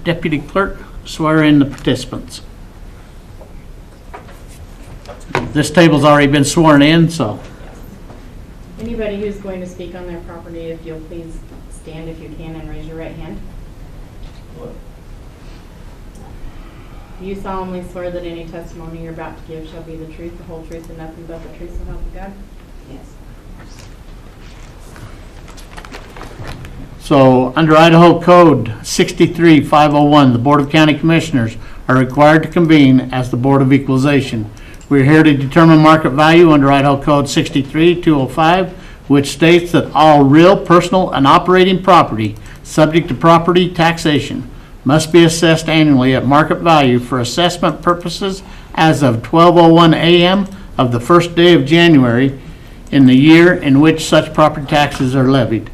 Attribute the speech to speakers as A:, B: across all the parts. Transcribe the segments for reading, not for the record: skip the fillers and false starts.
A: deputy clerk swear in the participants. This table's already been sworn in, so.
B: Anybody who's going to speak on their property, if you'll please stand if you can and raise your right hand. Do you solemnly swear that any testimony you're about to give shall be the truth, the whole truth, and nothing but the truth, so help you God? Yes.
A: So, under Idaho Code 63501, the Board of County Commissioners are required to convene as the Board of Equalization. We're here to determine market value under Idaho Code 63205, which states that all real, personal, and operating property subject to property taxation must be assessed annually at market value for assessment purposes as of 12:01 a.m. of the first day of January in the year in which such property taxes are levied.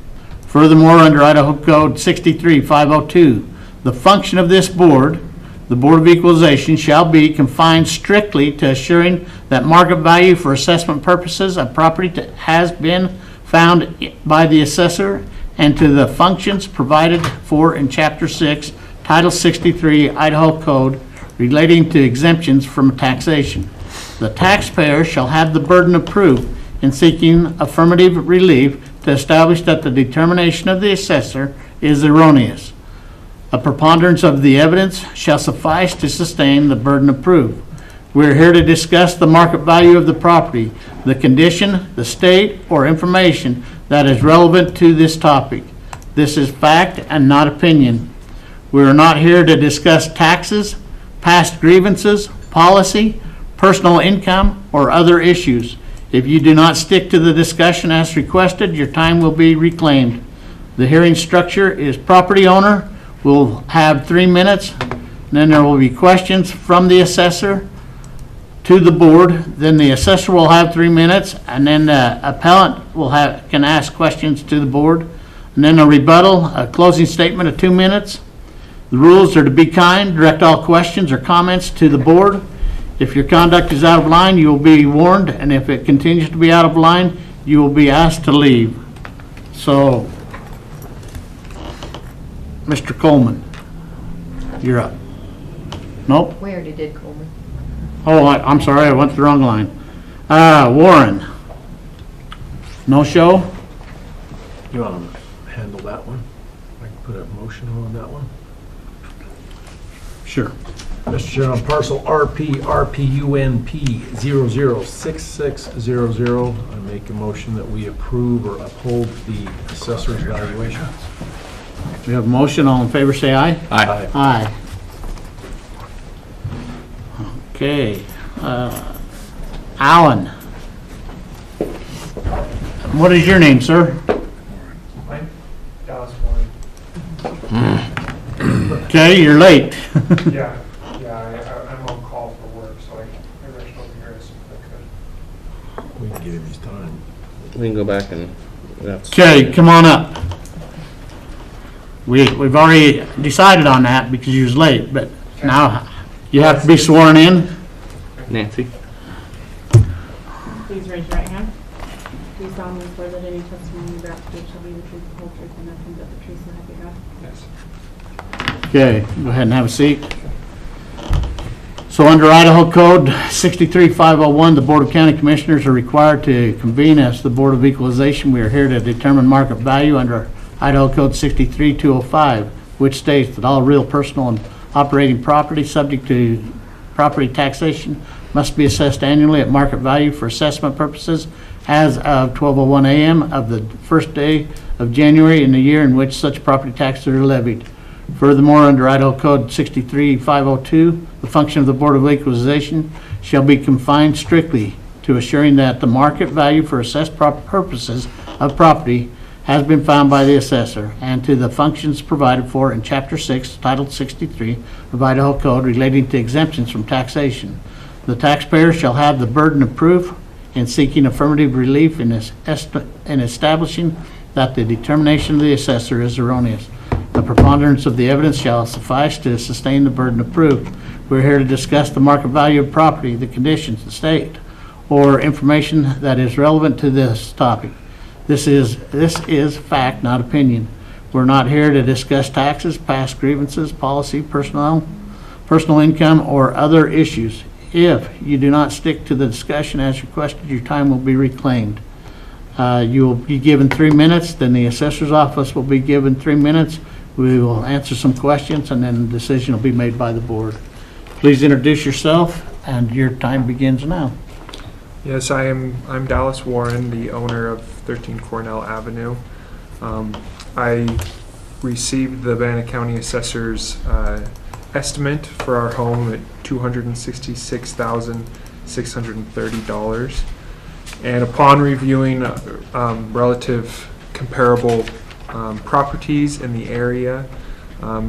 A: Furthermore, under Idaho Code 63502, the function of this board, the Board of Equalization, shall be confined strictly to assuring that market value for assessment purposes of property has been found by the assessor and to the functions provided for in Chapter 6, Title 63, Idaho Code relating to exemptions from taxation. The taxpayer shall have the burden of proof in seeking affirmative relief to establish that the determination of the assessor is erroneous. A preponderance of the evidence shall suffice to sustain the burden of proof. We're here to discuss the market value of the property, the condition, the state, or information that is relevant to this topic. This is fact and not opinion. We are not here to discuss taxes, past grievances, policy, personal income, or other issues. If you do not stick to the discussion as requested, your time will be reclaimed. The hearing structure is property owner will have 3 minutes, then there will be questions from the assessor to the board, then the assessor will have 3 minutes, and then the appellant can ask questions to the board, and then a rebuttal, a closing statement of 2 minutes. The rules are to be kind, direct all questions or comments to the board. If your conduct is out of line, you will be warned, and if it continues to be out of line, you will be asked to leave. So, Mr. Coleman, you're up. Nope.
B: We already did Coleman.
A: Oh, I'm sorry, I went to the wrong line. Warren. No show?
C: You want to handle that one? I can put a motion on that one.
A: Sure.
C: Mr. Chair, on parcel RPUNP 006600, I make a motion that we approve or uphold the assessor's valuation.
A: We have a motion. All in favor, say aye.
C: Aye.
A: Aye. Okay. Alan. What is your name, sir?
D: Mike, Dallas Warren.
A: Okay, you're late.
D: Yeah, I'm on call for work, so I rushed over here as soon as I could.
C: We can give him his time.
E: We can go back and.
A: Okay, come on up. We've already decided on that because you was late, but now you have to be sworn in.
E: Nancy?
B: Please raise your right hand. Do you solemnly swear that any testimony you're about to give shall be the truth, the whole truth, and nothing but the truth, so help you God?
D: Yes.
A: Okay, go ahead and have a seat. So under Idaho Code 63501, the Board of County Commissioners are required to convene as the Board of Equalization. We are here to determine market value under Idaho Code 63205, which states that all real, personal, and operating property subject to property taxation must be assessed annually at market value for assessment purposes as of 12:01 a.m. of the first day of January in the year in which such property taxes are levied. Furthermore, under Idaho Code 63502, the function of the Board of Equalization shall be confined strictly to assuring that the market value for assessed purposes of property has been found by the assessor, and to the functions provided for in Chapter 6, Title 63 of Idaho Code relating to exemptions from taxation. The taxpayer shall have the burden of proof in seeking affirmative relief in establishing that the determination of the assessor is erroneous. The preponderance of the evidence shall suffice to sustain the burden of proof. We're here to discuss the market value of property, the conditions, the state, or information that is relevant to this topic. This is fact, not opinion. We're not here to discuss taxes, past grievances, policy, personal income, or other issues. If you do not stick to the discussion as requested, your time will be reclaimed. You will be given 3 minutes, then the assessor's office will be given 3 minutes. We will answer some questions, and then the decision will be made by the board. Please introduce yourself, and your time begins now.
D: Yes, I'm Dallas Warren, the owner of 13 Cornell Avenue. I received the Bannock County Assessor's estimate for our home at $266,630. And upon reviewing relative comparable properties in the area,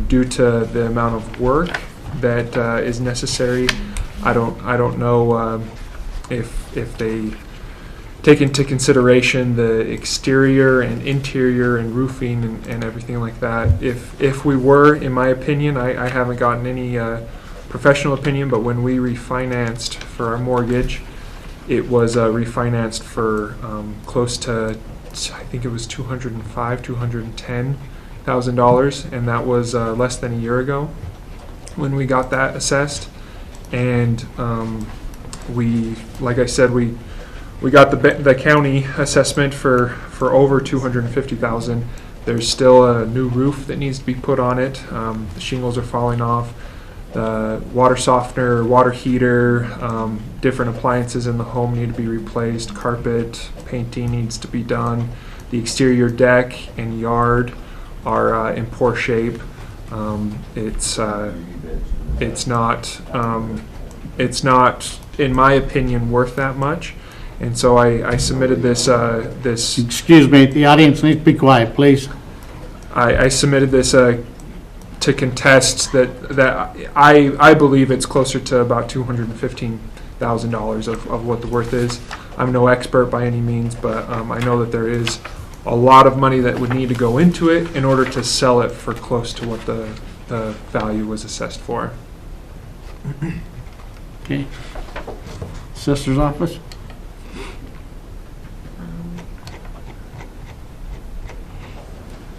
D: due to the amount of work that is necessary, I don't know if they take into consideration the exterior and interior and roofing and everything like that. If we were, in my opinion, I haven't gotten any professional opinion, but when we refinanced for our mortgage, it was refinanced for close to, I think it was $210,000, and that was less than a year ago when we got that assessed. And we, like I said, we got the county assessment for over $250,000. There's still a new roof that needs to be put on it. The shingles are falling off. The water softener, water heater, different appliances in the home need to be replaced. Carpet, painting needs to be done. The exterior deck and yard are in poor shape. It's not, in my opinion, worth that much. And so I submitted this.
A: Excuse me, the audience needs to be quiet, please.
D: I submitted this to contest that I believe it's closer to about $215,000 of what the worth is. I'm no expert by any means, but I know that there is a lot of money that would need to go into it in order to sell it for close to what the value was assessed for.
A: Okay. Assessor's office?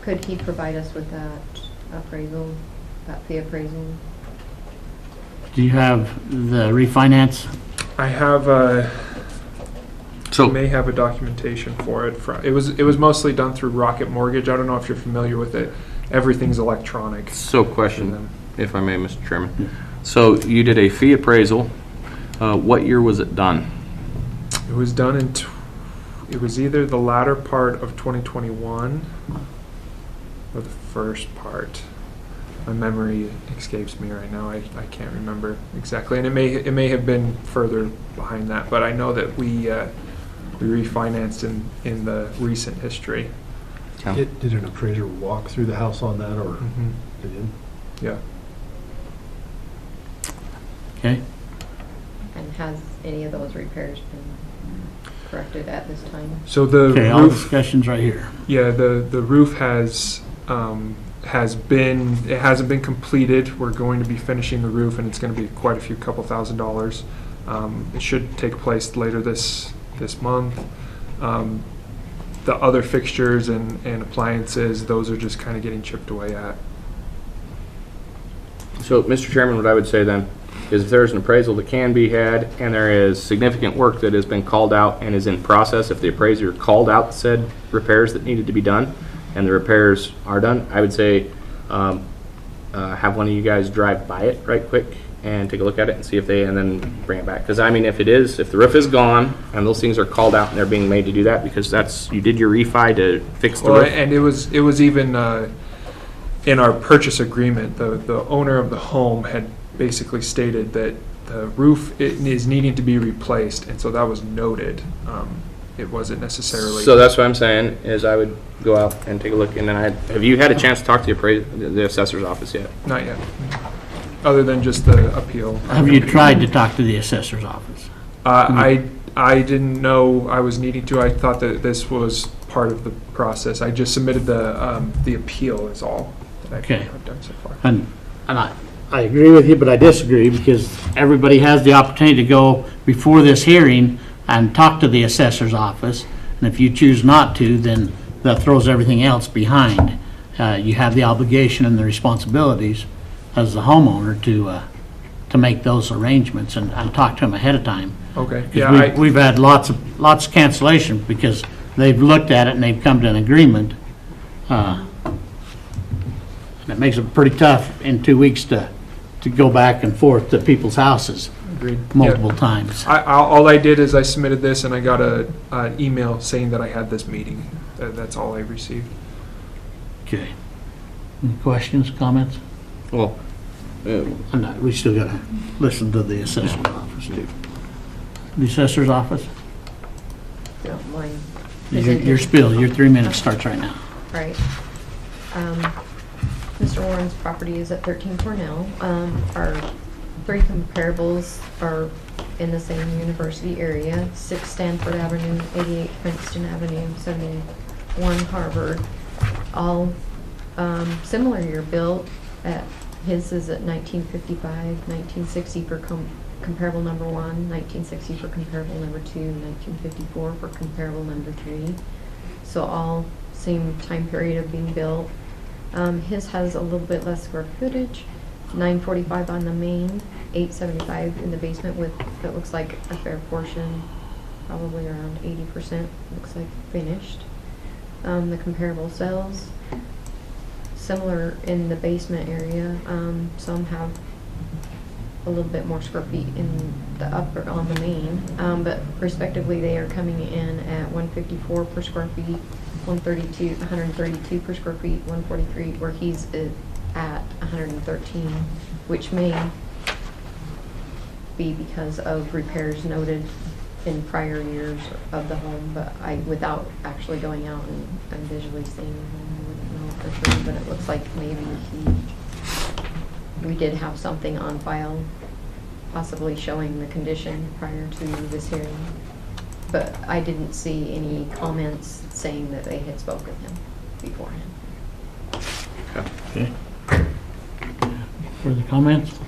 F: Could he provide us with that appraisal, that fee appraisal?
A: Do you have the refinance?
D: I have
E: So,
D: may have a documentation for it. It was mostly done through Rocket Mortgage. I don't know if you're familiar with it. Everything's electronic.
E: so question, if I may, Mr. Chairman. So you did a fee appraisal. What year was it done?
D: It was done it was either the latter part of 2021 or the first part. My memory escapes me right now. I can't remember exactly, and it may have been further behind that. But I know that we refinanced in the recent history.
C: Did an appraiser walk through the house on that, or they did?
D: Yeah.
A: Okay.
F: And has any of those repairs been corrected at this time?
D: So the
A: Okay, all
D: roof.
A: discussions right here.
D: Yeah, the roof has been, it hasn't been completed. We're going to be finishing the roof, and it's going to be quite a few couple $1,000s. It should take place later this month. The other fixtures and appliances, those are just kind of getting chipped away at.
E: So, Mr. Chairman, what I would say then is if there's an appraisal that can be had and there is significant work that has been called out and is in process, if the appraiser called out said repairs that needed to be done and the repairs are done, I would say have one of you guys drive by it right quick and take a look at it and see if and then bring it back. Because I mean, if the roof is gone and those things are called out and they're being made to do that because you did your refi to fix the roof.
D: And it was even in our purchase agreement, the owner of the home had basically stated that the roof is needing to be replaced, and so that was noted. It wasn't necessarily.
E: So that's what I'm saying is I would go out and take a look, and then have you had a chance to talk to the assessor's office yet?
D: Not yet, other than just the appeal.
A: Have you tried to talk to the assessor's office?
D: I didn't know I was needing to. I thought that this was part of the process. I just submitted the appeal is all that I've done so far.
A: And I agree with you, but I disagree because everybody has the opportunity to go before this hearing and talk to the assessor's office. And if you choose not to, then that throws everything else behind. you have the obligation and the responsibilities as the homeowner to make those arrangements and talk to them ahead of time.
D: Okay,
A: 'Cause
D: yeah,
A: we've had lots of cancellation because they've looked at it and they've come to an agreement. And it makes it pretty tough in 2 weeks to go back and forth to people's houses
D: agreed.
A: multiple times.
D: All I did is I submitted this and I got an email saying that I had this meeting. That's all I received.
A: Okay. Any questions, comments?
E: Well,
A: We still gotta listen to the assessor's office too. The assessor's office?
F: If you don't mind.
A: Your spiel, your 3 minutes starts right now.
F: Right. Mr. Warren's property is at 13 Cornell. Our three comparables are in the same university area: 6 Stanford Avenue, 88 Princeton Avenue, 71 Harvard. All similar year built. His is at 1955, 1960 for comparable number 1, 1960 for comparable number 2, 1954 for comparable number 3. So all same time period of being built. His has a little bit less square footage, 945 on the main, 875 in the basement with, it looks like a fair portion, probably around 80%, looks like finished. The comparable cells, similar in the basement area. Some have a little bit more square feet in the upper on the main, but respectively they are coming in at 154 per square feet, 132 per square feet, 143, where he's at 113, which may be because of repairs noted in prior years of the home, but without actually going out and visually seeing the home, I wouldn't know for sure, but it looks like maybe we did have something on file, possibly showing the condition prior to this hearing. But I didn't see any comments saying that they had spoken with him beforehand.
A: Okay. Further comments?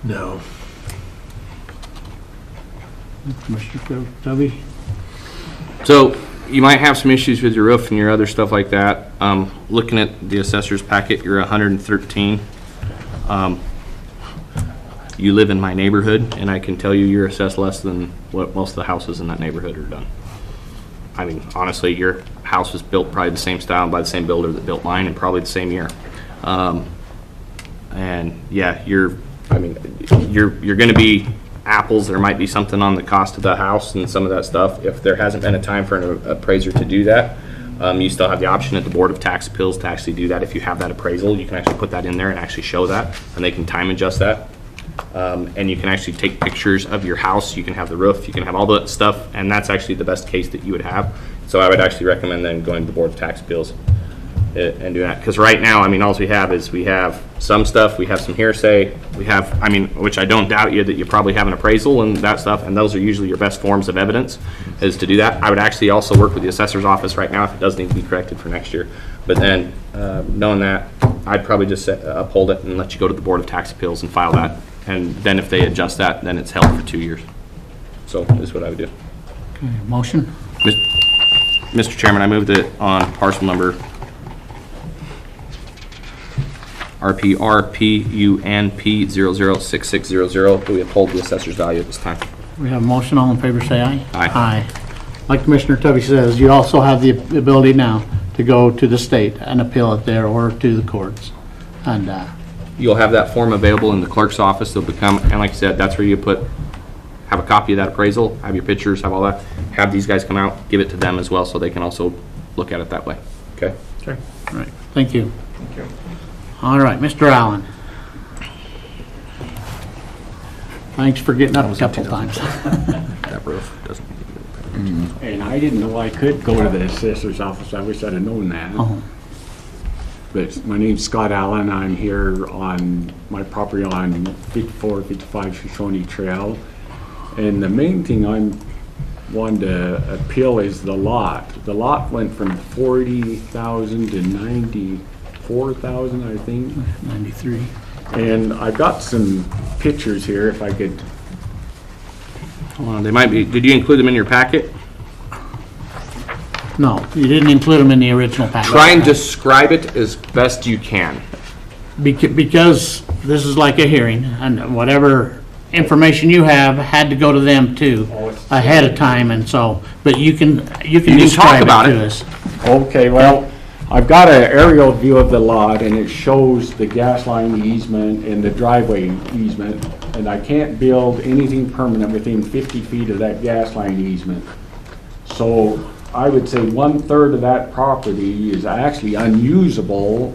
C: No.
A: Commissioner Tubby?
E: so you might have some issues with your roof and your other stuff like that. Looking at the assessor's packet, you're 113. You live in my neighborhood, and I can tell you you're assessed less than what most of the houses in that neighborhood are done. I mean, honestly, your house was built probably the same style by the same builder that built mine, and probably the same year. And yeah, you're going to be apples. There might be something on the cost of the house and some of that stuff. If there hasn't been a time for an appraiser to do that, you still have the option at the Board of Tax Appeals to actually do that. If you have that appraisal, you can actually put that in there and actually show that, and they can time adjust that. And you can actually take pictures of your house. You can have the roof, you can have all that stuff, and that's actually the best case that you would have. So I would actually recommend then going to the Board of Tax Appeals and doing that. Because right now, I mean, all we have some stuff, we have some hearsay, we have, I mean, which I don't doubt you that you probably have an appraisal and that stuff, and those are usually your best forms of evidence, is to do that. I would actually also work with the assessor's office right now if it does need to be corrected for next year. But then, knowing that, I'd probably just uphold it and let you go to the Board of Tax Appeals and file that. And then if they adjust that, then it's held for 2 years. So that's what I would do.
A: Okay, motion?
E: Mr. Chairman, I move that on parcel number RPRPUNP006600, we uphold the assessor's value at this time.
A: We have a motion. All in favor, say aye.
E: Aye.
A: Aye. Like Commissioner Tubby says, you also have the ability now to go to the state and appeal it there or to the courts. And,
E: You'll have that form available in the clerk's office. They'll become, and like I said, that's where you have a copy of that appraisal, have your pictures, have all that. Have these guys come out, give it to them as well, so they can also look at it that way. Okay?
D: Okay.
A: all right, thank you.
D: Thank you.
A: All right, Mr. Allen. Thanks for getting up a couple times.
E: That roof doesn't.
G: And I didn't know I could go to the assessor's office. I wish I'd have known that.
A: Oh,
G: But my name's Scott Allen. I'm here on my property on 5455 Shoshone Trail. And the main thing I'm wanting to appeal is the lot. The lot went from 40,000 to 94,000, I think.
A: 93.
G: And I've got some pictures here if I could.
E: Hold on, they might be, did you include them in your packet?
A: No, you didn't include them in the original package.
E: Try and describe it as best you can.
A: Because this is like a hearing, and whatever information you have had to go to them too, ahead of time, and so, but you can
E: talk
A: describe
E: about
A: it
E: it.
A: to us.
G: Okay, well, I've got an aerial view of the lot, and it shows the gas line easement and the driveway easement, and I can't build anything permanent within 50 feet of that gas line easement. So I would say 1/3 of that property is actually unusable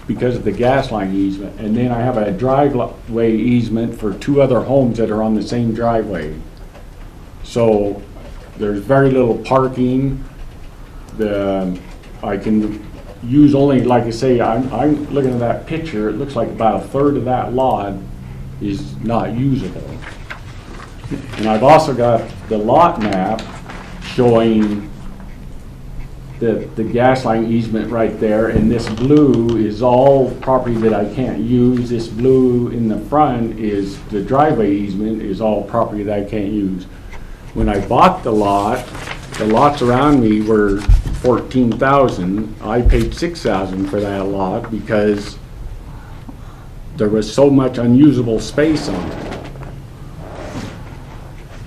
G: because of the gas line easement. And then I have a driveway easement for 2 other homes that are on the same driveway. So there's very little parking. I can use only, like I say, I'm looking at that picture, it looks like about 1/3 of that lot is not usable. And I've also got the lot map showing the gas line easement right there, and this blue is all property that I can't use. This blue in the front is the driveway easement, is all property that I can't use. When I bought the lots around me were 14,000. I paid 6,000 for that lot because there was so much unusable space on it.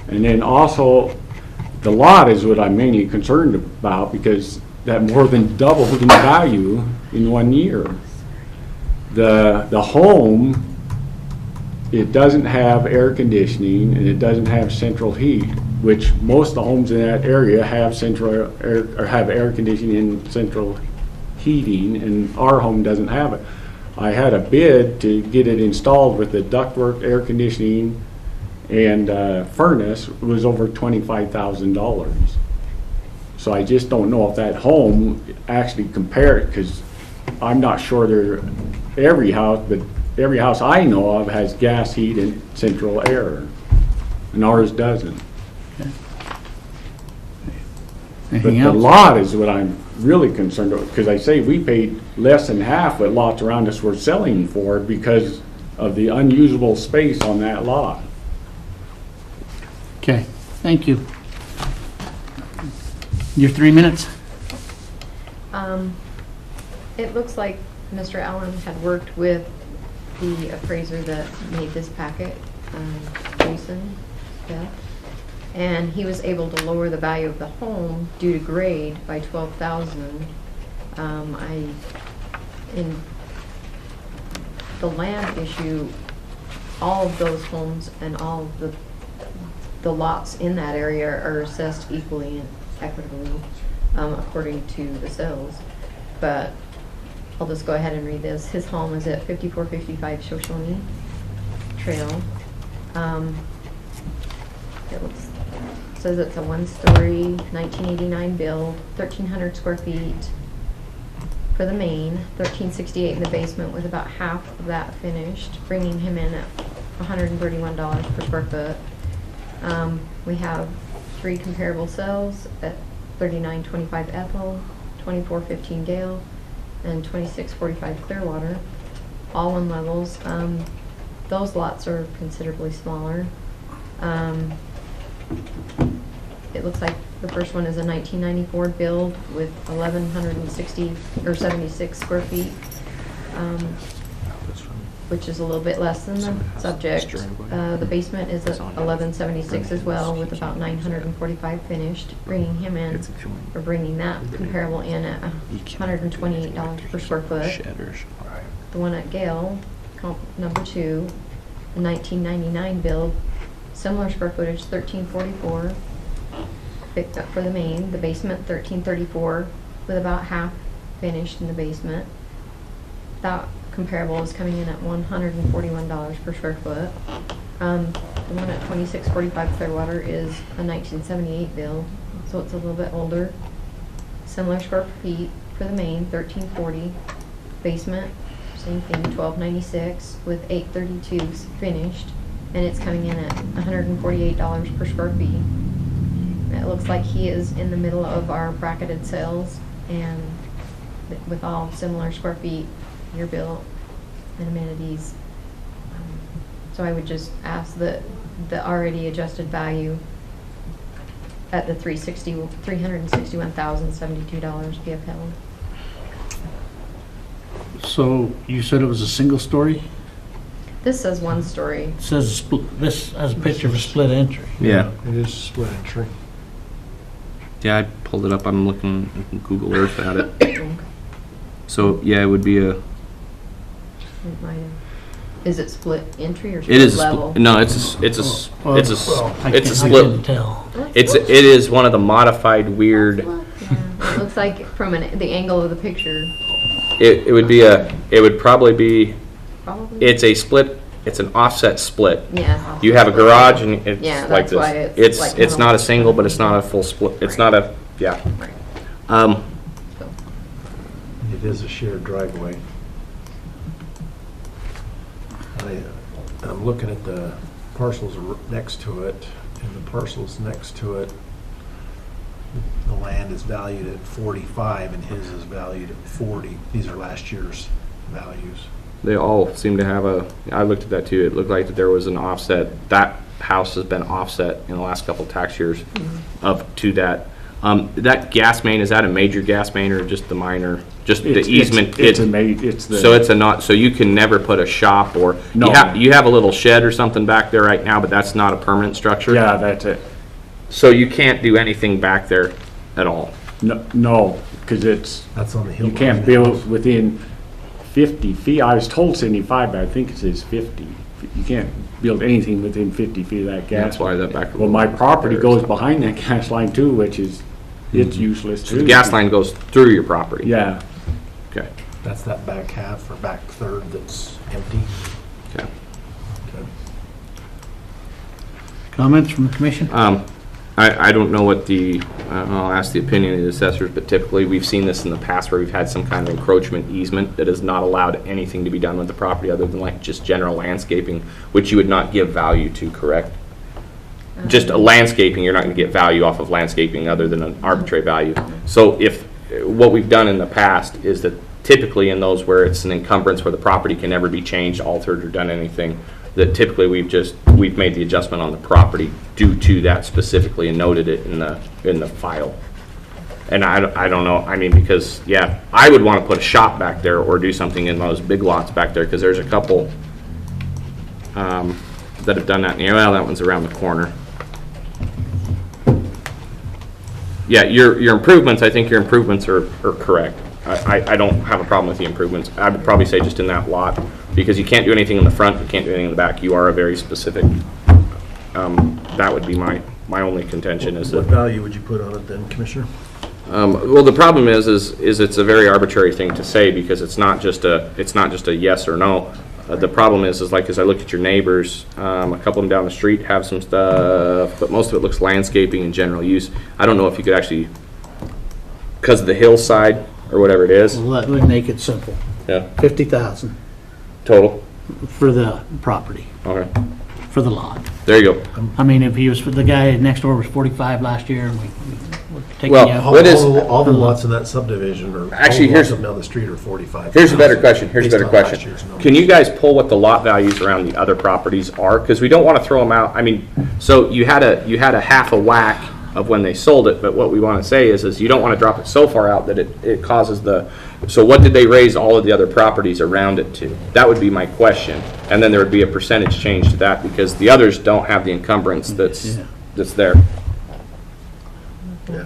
G: And then also, the lot is what I'm mainly concerned about because that more than doubled in value in 1 year. The home, it doesn't have air conditioning and it doesn't have central heat, which most of the homes in that area have central air, or have air conditioning and central heating, and our home doesn't have it. I had a bid to get it installed with the ductwork, air conditioning, and furnace. It was over $25,000. So I just don't know if that home actually compared, because I'm not sure every house, but every house I know of has gas heat and central air, and ours doesn't. But
A: Anything
G: the
A: else?
G: lot is what I'm really concerned about, because I say we paid less than half what lots around us were selling for because of the unusable space on that lot.
A: Okay, thank you. Your 3 minutes?
F: It looks like Mr. Allen had worked with the appraiser that made this packet, Jason, yeah. And he was able to lower the value of the home due to grade by 12,000. In the land issue, all of those homes and all of the lots in that area are assessed equally and equitably, according to the sales. But I'll just go ahead and read this. His home is at 5455 Shoshone Trail. Says it's a 1-story, 1989 build, 1,300 square feet for the main, 1,368 in the basement, with about half of that finished, bringing him in at $131 per square foot. We have 3 comparable cells at 3925 Ethel, 2415 Gale, and 2645 Clearwater, all 1 levels. Those lots are considerably smaller. It looks like the first one is a 1994 build with 1,160 or 76 square feet, which is a little bit less than the subject. The basement is at 1176 as well, with about 945 finished, bringing him in, or bringing that comparable in at $128 per square foot. The one at Gale, number 2, the 1999 build, similar square footage, 1,344, picked up for the main. The basement, 1,334, with about half finished in the basement. That comparable is coming in at $141 per square foot. The one at 2645 Clearwater is a 1978 build, so it's a little bit older. Similar square feet for the main, 1,340. Basement, same thing, 1,296, with 832s finished, and it's coming in at $148 per square feet. It looks like he is in the middle of our bracketed sales, and with all similar square feet, year built, and amenities. So I would just ask that the already adjusted value at the $361,072 be upheld.
A: So you said it was a single story?
F: This says one story.
A: It says, this has a picture of a split entry.
E: Yeah.
C: It is split entry.
E: Yeah, I pulled it up. I'm looking in Google Earth at it. So, yeah, it would be a,
F: It might have- Is it split entry or
E: it
F: split
E: is, a
F: level?
E: no, it's a
A: I
E: it's a
A: couldn't
E: split.
A: tell.
E: It is one of the modified weird,
F: Yeah, it looks like from the angle of the picture,
E: it would probably be,
F: probably.
E: it's a split, it's an offset split.
F: Yeah.
E: You have a garage and it's
F: Yeah,
E: like
F: that's why
E: this.
F: it's like
E: It's not a
F: metal.
E: single, but it's not a full split. It's not a, yeah.
F: Right.
C: It is a shared driveway. I'm looking at the parcels next to it, and the parcels next to it, the land is valued at 45 and his is valued at 40. These are last year's values.
E: They all seem to have I looked at that too. It looked like that there was an offset. That house has been offset in the last couple of tax years to that. That gas main, is that a major gas main or just the minor, just the easement?
G: It's
E: So it's a not, so you can never put a shop or,
G: No.
E: you have a little shed or something back there right now, but that's not a permanent structure?
G: Yeah, that's it.
E: So you can't do anything back there at all?
G: No, because
C: That's on the hill.
G: you can't build within 50 feet. I was told 75, but I think it says 50. You can't build anything within 50 feet of that gas.
E: That's why that back.
G: Well, my property goes behind that gas line too, which is, it's useless too.
E: The gas line goes through your property?
G: Yeah.
E: Okay.
C: That's that back half or back third that's empty.
E: Okay.
C: Okay.
A: Comments from the commission?
E: I don't know what I'll ask the opinion of the assessors, but typically we've seen this in the past where we've had some kind of encroachment easement that has not allowed anything to be done with the property other than like just general landscaping, which you would not give value to, correct? Just a landscaping, you're not gonna get value off of landscaping other than an arbitrary value. So what we've done in the past is that typically in those where it's an encumbrance where the property can never be changed, altered, or done anything, that typically we've made the adjustment on the property due to that specifically and noted it in the file. And I don't know, I mean, because, yeah, I would want to put a shop back there or do something in those big lots back there, because there's a couple that have done that. Well, that one's around the corner. Yeah, your improvements, I think your improvements are correct. I don't have a problem with the improvements. I would probably say just in that lot, because you can't do anything in the front, you can't do anything in the back. You are a very specific, that would be my only contention is
C: What
E: that.
C: value would you put on it then, Commissioner?
E: Well, the problem is it's a very arbitrary thing to say, because it's not just a yes or no. The problem is like, as I looked at your neighbors, a couple of them down the street have some stuff, but most of it looks landscaping and general use. I don't know if you could actually, because of the hillside or whatever it is.
A: Well, that would make it simple.
E: Yeah.
A: 50,000
E: Total.
A: for the property,
E: Okay.
A: for the lot.
E: There you go.
A: I mean, if he was, the guy next door was 45 last year, and we're taking
E: Well,
A: out.
E: what is-
C: All the lots in that subdivision or
E: Actually,
C: all the
E: here's-
C: lots up down the street are 45.
E: Here's a better question.
C: Based on last year's numbers.
E: Can you guys pull what the lot values around the other properties are? Because we don't want to throw them out. I mean, so you had a half a whack of when they sold it, but what we want to say is you don't want to drop it so far out that it causes so what did they raise all of the other properties around it to? That would be my question. And then there would be a percentage change to that, because the others don't have the encumbrance that's there.
C: Yeah.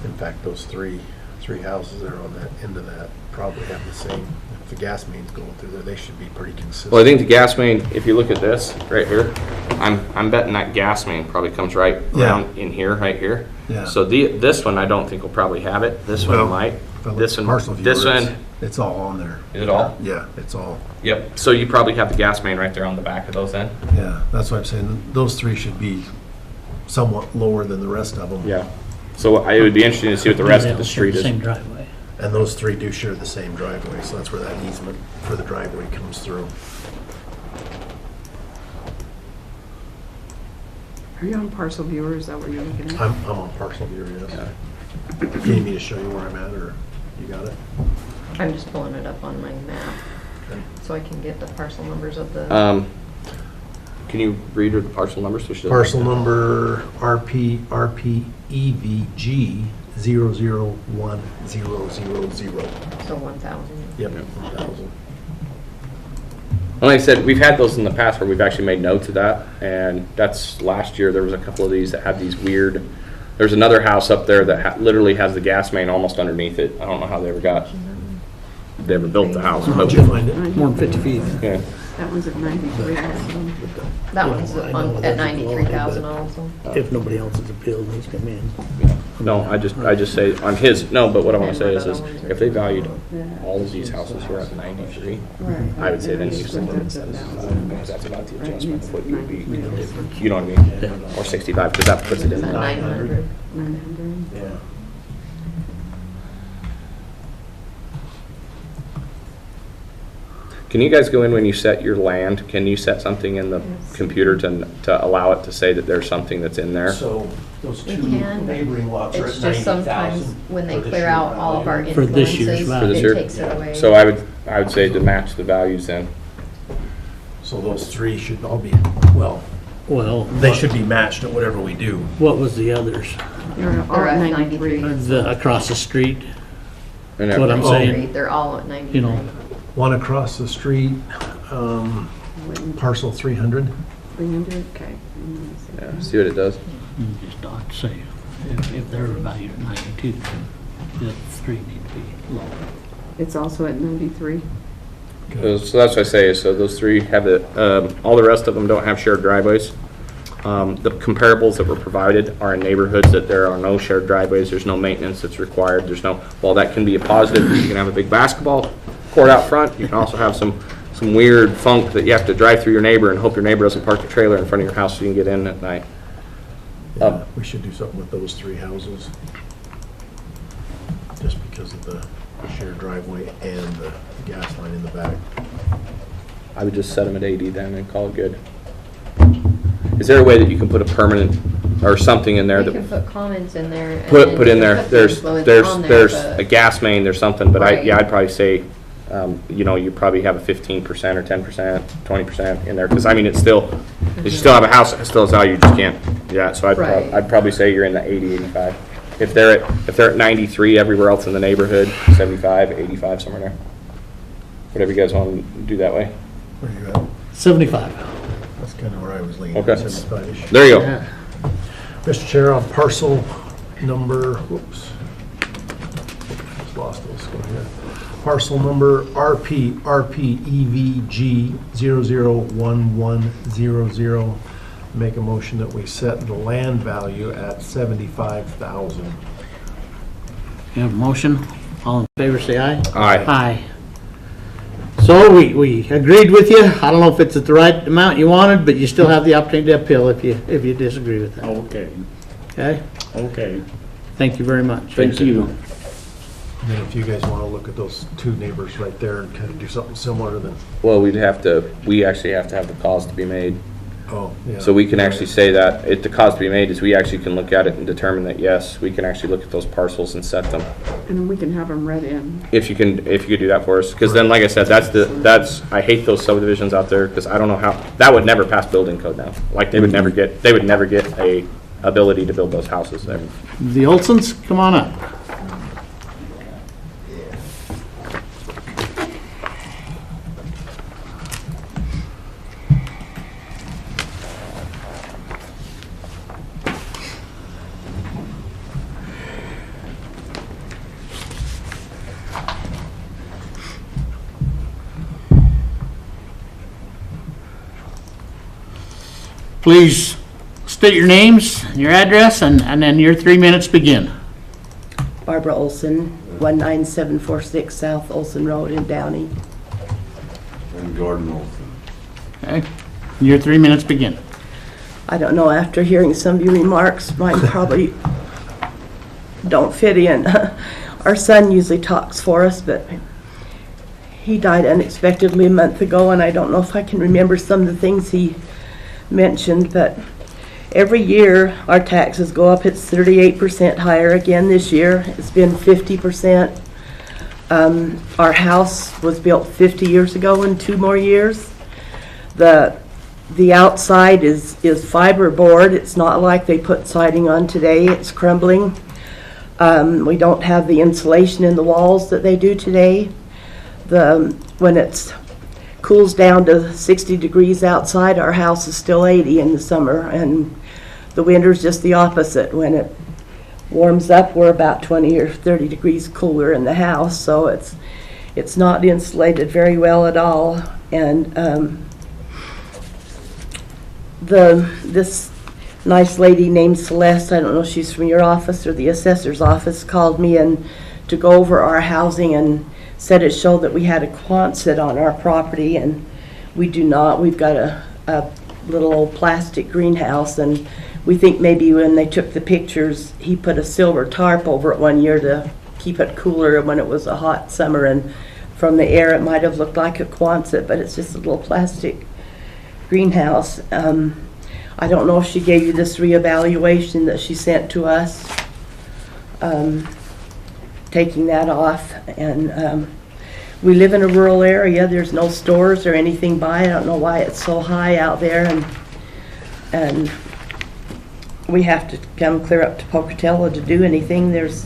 C: In fact, those three houses that are on that end of that probably have the same, if the gas main's going through there, they should be pretty consistent.
E: Well, I think the gas main, if you look at this right here, I'm betting that gas main probably comes right around in here, right here.
C: Yeah.
E: So this one I don't think will probably have it. This one
C: Well,
E: might.
C: If I look
E: This
C: at
E: one.
C: parcel viewer,
E: This one.
C: it's all on there.
E: Is it all?
C: Yeah, it's all,
E: Yep. So you probably have the gas main right there on the back of those then.
C: yeah, that's what I'm saying, those three should be somewhat lower than the rest of them.
E: Yeah. So it would be interesting to see what the rest of the street is.
A: Same driveway.
C: And those three do share the same driveway, so that's where that easement for the driveway comes through.
H: Are you on parcel viewer? Is that what you're looking at?
C: I'm on parcel viewer, yes. Do you need me to show you where I'm at, or you got it?
F: I'm just pulling it up on my map. So I can get the parcel numbers of the,
E: Can you read her the parcel numbers? So she doesn't-
C: Parcel number RPEVG 001000.
F: so 1,000.
C: Yep, 1,000.
E: Well, like I said, we've had those in the past where we've actually made notes of that, and that's last year. There was a couple of these that had these weird. There's another house up there that literally has the gas main almost underneath it. I don't know how they ever built the house, but
C: How'd you find it?
A: More than 50 feet.
E: yeah.
H: That one's at 93 also.
F: That
A: Yeah,
F: one's
A: I know
F: at
A: that's
F: 93,000
A: low,
F: also.
A: If nobody else has appealed, he's come in.
E: No, I just say on his. No, but what I want to say is if they valued
H: Yeah.
E: all of these houses here at 93,
H: Right.
E: I would say then you
H: That's
E: send them
H: about
E: because that's about the
H: Right,
E: adjustment of what you would be.
H: 93.
E: You know what I mean? Or 65 because that puts it in.
F: Is that 900?
H: 900.
C: Yeah.
E: Can you guys go in when you set your land? Can you set something in the computer to allow it to say that there's something that's in there?
C: So those
F: We
C: two
F: can.
C: neighboring lots are
F: It's
C: at
F: just sometimes
C: 90,000.
F: when they
C: for this
F: clear
C: year
F: out all of our
C: value.
A: For this year's
F: influences,
A: value.
E: For this
F: it
E: year?
F: takes it away.
E: So I would say to match the values then.
C: So those three should all be, well,
A: Well,
C: they should be matched at whatever we do.
A: what was the others?
H: They're all
F: They're
H: at
F: at
H: 93.
A: Across the street,
E: And
A: That's what I'm
E: everything.
A: saying.
F: They're all at 93.
A: you know,
C: One across the street, parcel 300.
H: 300, okay.
E: Yeah, see what it does.
A: you just ought to say, if they're valued at 92, the three need to be lower.
H: It's also at 93.
E: So that's what I say, so those three have it, all the rest of them don't have shared driveways. The comparables that were provided are in neighborhoods that there are no shared driveways, there's no maintenance that's required, while that can be a positive, you can have a big basketball court out front, you can also have some weird funk that you have to drive through your neighbor and hope your neighbor doesn't park a trailer in front of your house so you can get in at night.
C: Yeah, we should do something with those three houses. Just because of the shared driveway and the gas line in the back.
E: I would just set them at 80 then and call it good. Is there a way that you can put a permanent or something in there
F: We can
E: that
F: put comments in there. and
E: put
F: then
E: in
F: you
E: there,
F: can put the
E: there's
F: influence on there,
E: a
F: but-
E: gas main, there's something, but
F: Right.
E: I'd probably say, you probably have a 15% or 10%, 20% in there, because I mean, it's still, if you still have a house that still has value, you just can't, yeah, so
F: Right.
E: I'd probably say you're in the 80, 85. If they're at 93 everywhere else in the neighborhood, 75, 85, somewhere there. Whatever you guys want to do that way.
C: Where you at?
A: 75.
C: That's kind of where I was leaning,
E: Okay.
C: 75-ish.
E: There you go.
A: Yeah.
C: Mr. Chair, on parcel number, whoops. Just lost those, go ahead. Parcel number RPEVG 001100. Make a motion that we set the land value at 75,000.
A: You have a motion? All in favor, say aye.
E: Aye.
A: Aye. So we agreed with you. I don't know if it's at the right amount you wanted, but you still have the opportunity to appeal if you disagree with that.
G: Okay,
A: Okay?
G: okay.
A: Thank you very much.
G: Thank you.
C: And then if you guys want to look at those two neighbors right there and kind of do something similar, then,
E: Well, we actually have to have the cause to be made.
C: oh, yeah.
E: So we can actually say that, the cause to be made is we actually can look at it and determine that, yes, we can actually look at those parcels and set them.
H: And we can have them read in.
E: If you could do that for us, because then, like I said, I hate those subdivisions out there, because I don't know how, that would never pass building code now. Like, they would never get a ability to build those houses there.
A: The Olsons, come on up. Please state your names, your address, and then your 3 minutes begin.
I: Barbara Olson, 19746 South Olson Road in Downey.
G: And Gordon Olson.
A: Okay? Your 3 minutes begin.
I: I don't know, after hearing some of your remarks, mine probably don't fit in. Our son usually talks for us, but he died unexpectedly a month ago, and I don't know if I can remember some of the things he mentioned, but every year our taxes go up. It's 38% higher again this year. It's been 50%. Our house was built 50 years ago in 2 more years. The outside is fiberboard. It's not like they put siding on today. It's crumbling. We don't have the insulation in the walls that they do today. When it cools down to 60 degrees outside, our house is still 80 in the summer, and the winter's just the opposite. When it warms up, we're about 20 or 30 degrees cooler in the house, so it's not insulated very well at all. And this nice lady named Celeste, I don't know if she's from your office or the assessor's office, called me in to go over our housing and said it showed that we had a Quonset on our property, and we do not. We've got a little old plastic greenhouse, and we think maybe when they took the pictures, he put a silver tarp over it one year to keep it cooler when it was a hot summer, and from the air it might have looked like a Quonset, but it's just a little plastic greenhouse. I don't know if she gave you this reevaluation that she sent to us, taking that off. And we live in a rural area. There's no stores or anything by. I don't know why it's so high out there, and we have to come clear up to Pocatello to do anything. There's,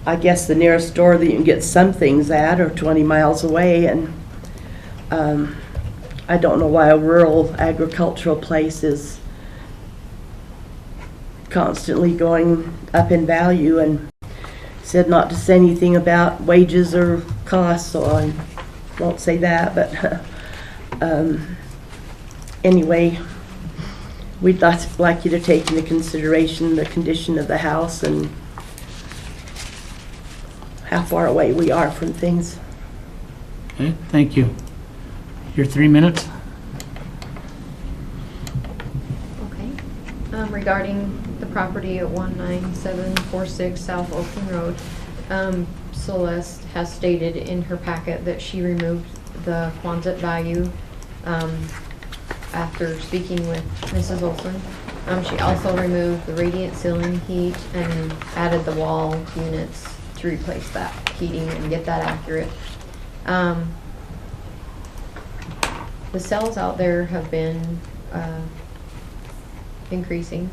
I: I guess, the nearest store that you can get some things at are 20 miles away, and I don't know why a rural agricultural place is constantly going up in value, and said not to say anything about wages or costs, so I won't say that, but anyway, we'd like you to take into consideration the condition of the house and how far away we are from things.
A: Okay, thank you. Your 3 minutes?
F: Okay. Regarding the property at 19746 South Oakland Road, Celeste has stated in her packet that she removed the Quonset value after speaking with Mrs. Olson. She also removed the radiant ceiling heat and added the wall units to replace that heating and get that accurate. The sales out there have been increasing,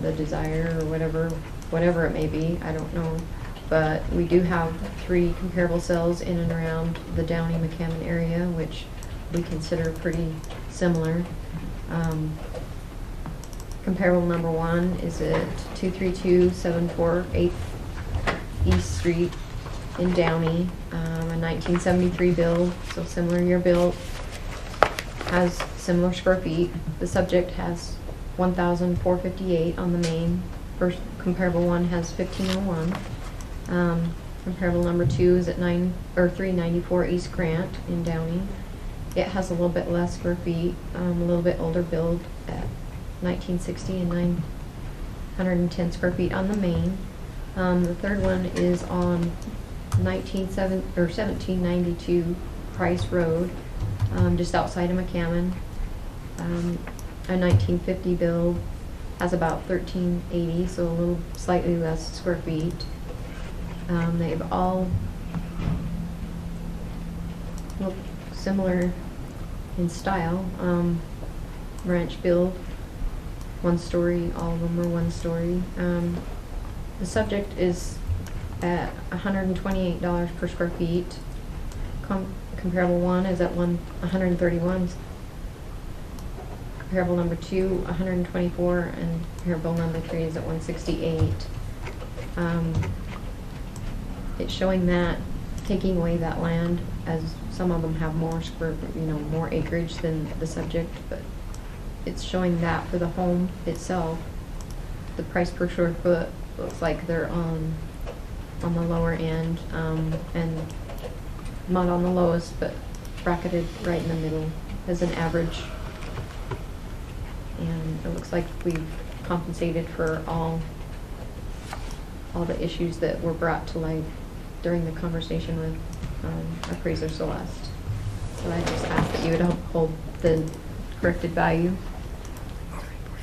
F: the desire or whatever it may be, I don't know. But we do have 3 comparable sales in and around the Downey-McCammon area, which we consider pretty similar. Comparable number 1 is at 232-748 East Street in Downey, a 1973 build, so similar year built. Has similar square feet. The subject has 1,458 on the main. First comparable 1 has 1,501. Comparable number 2 is at 394 East Grant in Downey. It has a little bit less square feet, a little bit older build at 1960 and 910 square feet on the main. The third one is on 1792 Price Road, just outside of McCammon. A 1950 build, has about 1,380, so a little slightly less square feet. They've all look similar in style. Ranch build, 1 story, all of them are 1 story. The subject is at $128 per square feet. Comparable 1 is at 131. Comparable number 2, 124, and comparable number 3 is at 168. It's showing that taking away that land, as some of them have more more acreage than the subject, but it's showing that for the home itself, the price per square foot looks like they're on the lower end, and not on the lowest, but bracketed right in the middle as an average. And it looks like we've compensated for all the issues that were brought to light during the conversation with appraiser Celeste. So I just ask that you would uphold the corrected value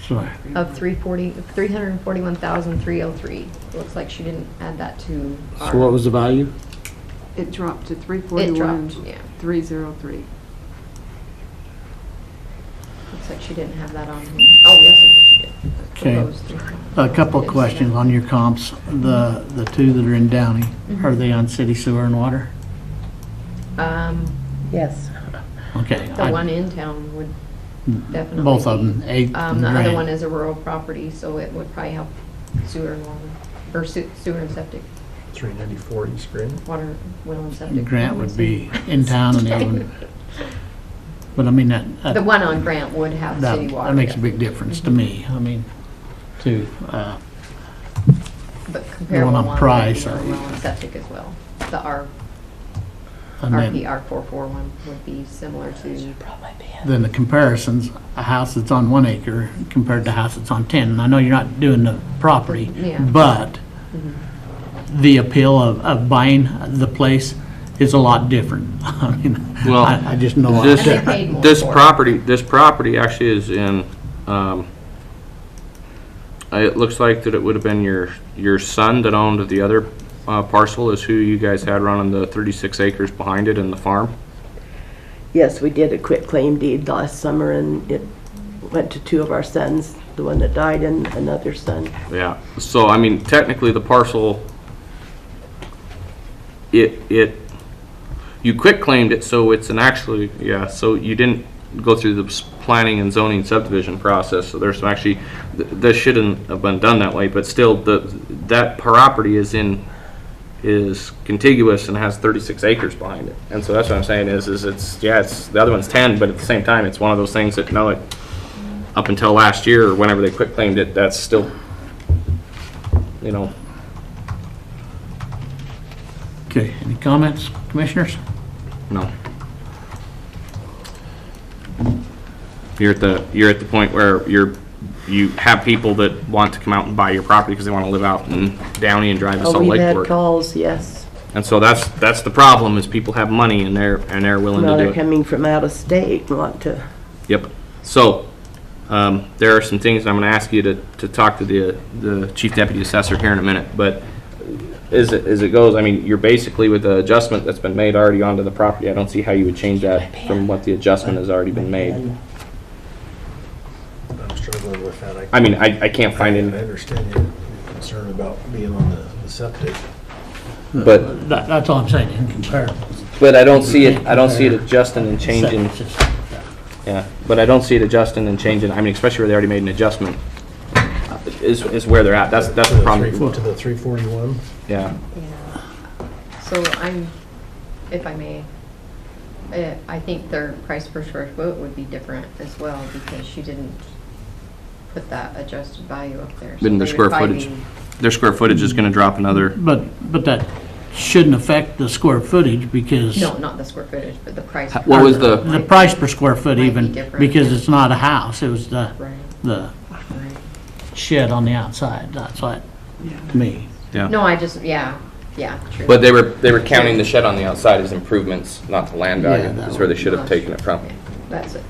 A: Sorry.
F: of 341,303. It looks like she didn't add that to our
A: So what was the value?
H: It dropped to
F: It
H: 341,
F: dropped, yeah.
H: 303.
F: Looks like she didn't have that on here. Oh, yes, she did.
A: Okay.
F: Those three.
A: A couple of questions on your comps. The two that are in Downey, are they on city sewer and water?
I: Yes.
A: Okay.
F: The one in town would definitely.
A: Both of
F: be.
A: them, 8th and
F: The other
A: Grant.
F: one is a rural property, so it would probably have sewer and water, or sewer and septic,
C: 394 East Grant.
F: water, well and septic.
A: Grant would be in town and the other one. But I mean, that.
F: The one on Grant would have
A: That,
F: city water.
A: that makes a
F: yeah.
A: big difference to me. I mean, to,
F: But comparable
A: on
F: one would
A: price,
F: be our
A: or-
F: well and septic as well. The
A: and then,
F: RPR 44 one would be similar to,
A: then the comparisons, a house that's on 1 acre compared to a house that's on 10. And I know you're not doing the property,
F: Yeah.
A: but the appeal of buying the place is a lot different. I mean,
E: Well,
A: I just know.
E: this-
F: and they paid more
E: This
F: for it.
E: property actually is in, it looks like that it would have been your son that owned the other parcel is who you guys had running the 36 acres behind it in the farm.
I: Yes, we did a quit claim deed last summer, and it went to two of our sons, the one that died and another son.
E: Yeah, so I mean, technically the parcel, you quit claimed it, so it's an actually, yeah, so you didn't go through the planning and zoning subdivision process, so there's some actually, this shouldn't have been done that way, but still, that property is contiguous and has 36 acres behind it. And so that's what I'm saying is it's, yeah, it's, the other one's 10, but at the same time, it's one of those things that, no, up until last year, or whenever they quit claimed it, that's still, you know.
A: Okay, any comments, commissioners?
E: No. You're at the point where you have people that want to come out and buy your property because they want to live out in Downey and drive to
I: Oh,
E: Salt
I: we've
E: Lake to
I: had
E: work.
I: calls, yes.
E: And so that's the problem, is people have money and they're willing
I: Now
E: to do
I: they're
E: it.
I: coming from out of state and want to,
E: Yep. So, there are some things I'm gonna ask you to talk to the chief deputy assessor here in a minute, but as it goes, I mean, you're basically with the adjustment that's been made already onto the property, I don't see how you would change that from what the adjustment has already been made.
C: I'm struggling with that.
E: I mean, I can't find
C: I
E: any,
C: understand your concern about being on the septic.
E: but,
A: That's all I'm saying, in comparison.
E: but I don't see it adjusting and changing, yeah, but I don't see it adjusting and changing, I mean, especially where they already made an adjustment, is where they're at, that's the problem.
C: To the 341?
E: Yeah.
F: Yeah. So if I may, I think their price per square foot would be different as well, because she didn't put that adjusted value up there. So
E: Then the
F: they would
E: square
F: probably
E: footage.
F: be-
E: Their square footage is gonna drop another,
A: But that shouldn't affect the square footage because.
F: No, not the square footage, but the price.
E: What was the-
A: The price per square foot
F: Might be
A: even,
F: different,
A: because
F: yeah.
A: it's not a house, it was the
F: Right.
A: shed on the outside, that's what, to me.
E: yeah.
F: No, I just, yeah, true.
E: But they were counting the shed on the outside as improvements, not the land value,
A: Yeah, that
E: is where they should have taken it from.
F: Yeah, that's it.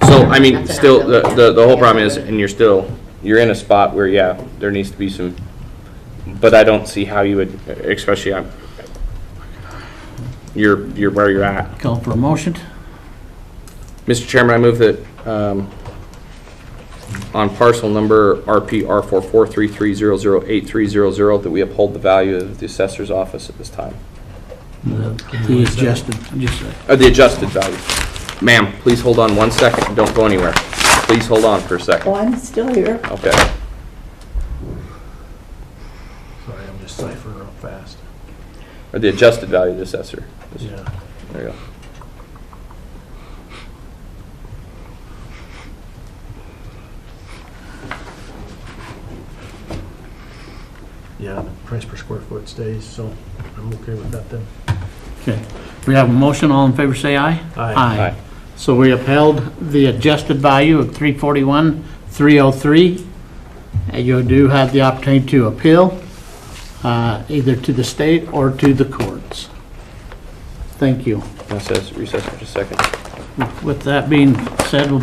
E: So, I mean,
F: That's an
E: still,
F: outbuilding.
E: the whole problem is, and you're in a spot where, yeah, there needs to be some, but I don't see how you would, especially, you're where you're at.
A: Call for a motion?
E: Mr. Chairman, I move that, on parcel number RPR 4433008300, that we uphold the value of the assessor's office at this time.
A: The adjusted, just,
E: The adjusted value. Ma'am, please hold on 1 second, don't go anywhere. Please hold on for a second.
I: oh, I'm still here.
E: Okay.
C: Sorry, I'm just ciphering real fast.
E: Or the adjusted value of the assessor.
C: Yeah.
E: There you go.
C: Yeah, the price per square foot stays, so I'm okay with that then.
A: okay. We have a motion, all in favor say aye.
C: Aye.
E: Aye.
A: So we upheld the adjusted value of 341,303. And you do have the opportunity to appeal, either to the state or to the courts. Thank you.
E: Recess for just a second.
A: With that being said, we'll be